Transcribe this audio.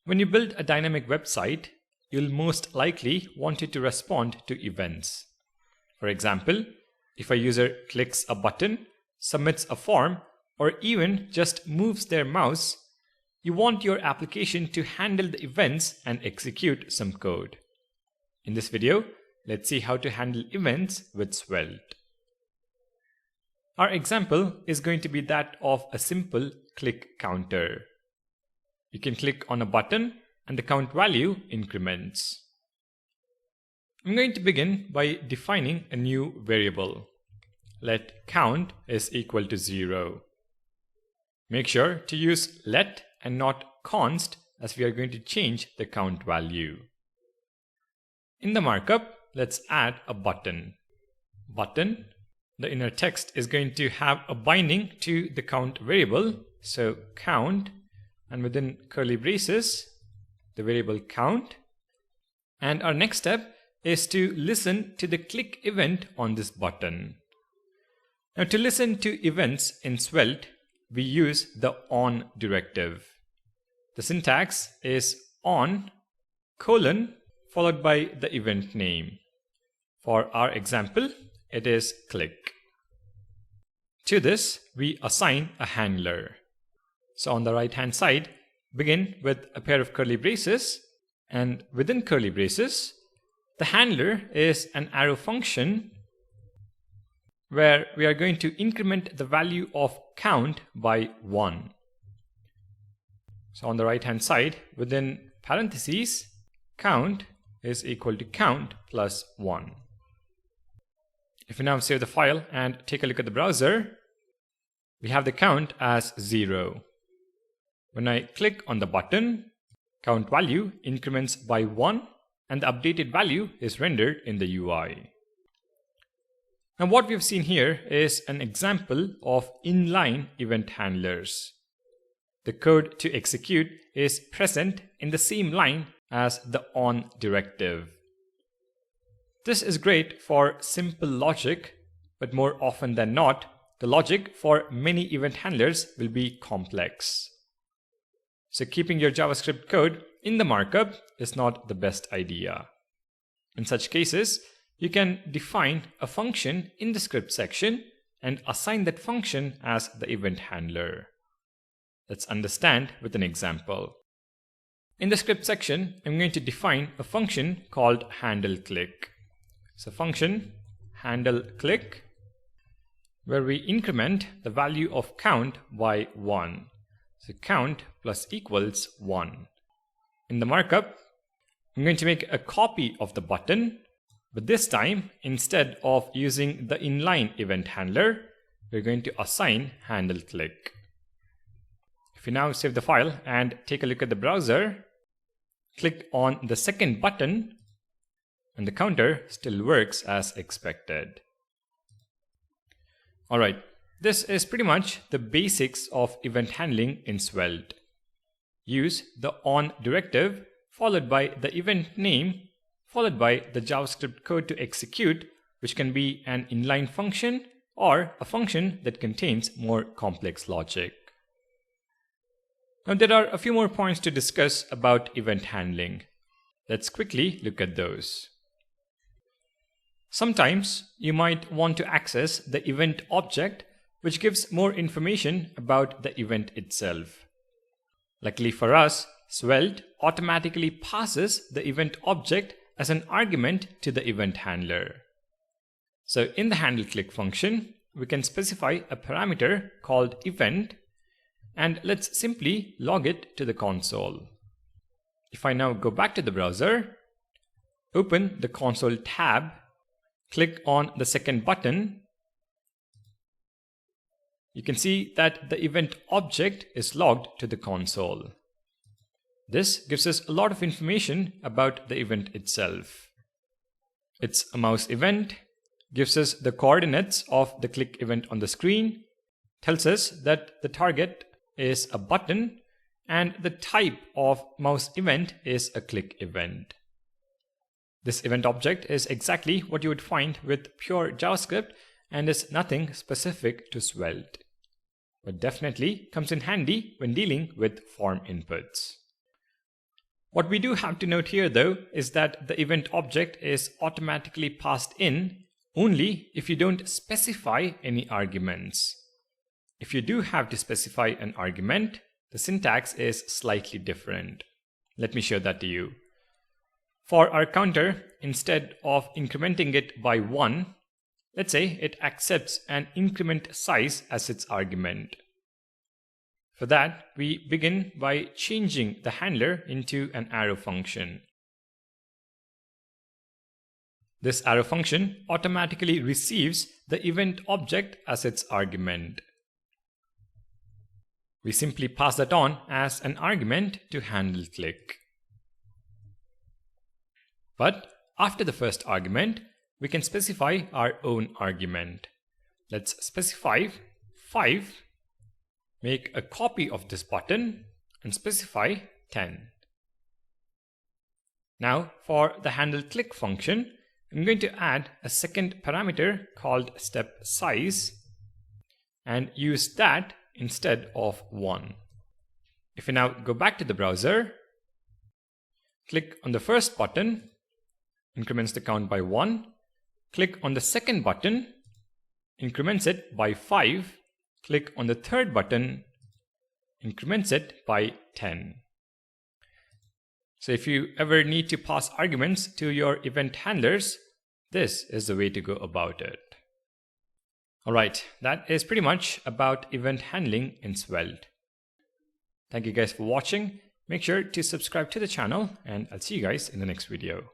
When you build a dynamic website, you'll most likely want it to respond to events. For example, if a user clicks a button, submits a form, or even just moves their mouse, you want your application to handle the events and execute some code. In this video, let's see how to handle events with Svelte. Our example is going to be that of a simple click counter. You can click on a button and the count value increments. I'm going to begin by defining a new variable. Let count is equal to 0. Make sure to use let and not const, as we are going to change the count value. In the markup, let's add a button. Button, the inner text is going to have a binding to the count variable, so count, and within curly braces, the variable count. And our next step is to listen to the click event on this button. Now, to listen to events in Svelte, we use the on directive. The syntax is on : followed by the event name. For our example, it is click. To this, we assign a handler. So on the right hand side, begin with a pair of curly braces, and within curly braces, the handler is an arrow function where we are going to increment the value of count by 1. So on the right hand side, within parentheses, count is equal to count plus 1. If we now save the file and take a look at the browser, we have the count as 0. When I click on the button, count value increments by 1 and the updated value is rendered in the UI. Now what we've seen here is an example of inline event handlers. The code to execute is present in the same line as the on directive. This is great for simple logic, but more often than not, the logic for many event handlers will be complex. So keeping your JavaScript code in the markup is not the best idea. In such cases, you can define a function in the script section and assign that function as the event handler. Let's understand with an example. In the script section, I'm going to define a function called handleClick. So function handleClick, where we increment the value of count by 1. So count plus equals 1. In the markup, I'm going to make a copy of the button, but this time, instead of using the inline event handler, we're going to assign handleClick. If you now save the file and take a look at the browser, click on the second button, and the counter still works as expected. Alright, this is pretty much the basics of event handling in Svelte. Use the on directive followed by the event name followed by the JavaScript code to execute, which can be an inline function or a function that contains more complex logic. Now there are a few more points to discuss about event handling. Let's quickly look at those. Sometimes you might want to access the event object, which gives more information about the event itself. Luckily for us, Svelte automatically passes the event object as an argument to the event handler. So in the handleClick function, we can specify a parameter called event, and let's simply log it to the console. If I now go back to the browser, open the console tab, click on the second button, you can see that the event object is logged to the console. This gives us a lot of information about the event itself. It's a mouse event, gives us the coordinates of the click event on the screen, tells us that the target is a button, and the type of mouse event is a click event. This event object is exactly what you would find with pure JavaScript and is nothing specific to Svelte, but definitely comes in handy when dealing with form inputs. What we do have to note here though is that the event object is automatically passed in only if you don't specify any arguments. If you do have to specify an argument, the syntax is slightly different. Let me show that to you. For our counter, instead of incrementing it by 1, let's say it accepts an increment size as its argument. For that, we begin by changing the handler into an arrow function. This arrow function automatically receives the event object as its argument. We simply pass that on as an argument to handle click. But after the first argument, we can specify our own argument. Let's specify 5, make a copy of this button, and specify 10. Now for the handle click function, I'm going to add a second parameter called step size and use that instead of 1. If we now go back to the browser, click on the first button, increments the count by 1. Click on the second button, increments it by 5. Click on the third button, increments it by 10. So if you ever need to pass arguments to your event handlers, this is the way to go about it. Alright, that is pretty much about event handling in Svelte. Thank you guys for watching. Make sure to subscribe to the channel and I'll see you guys in the next video.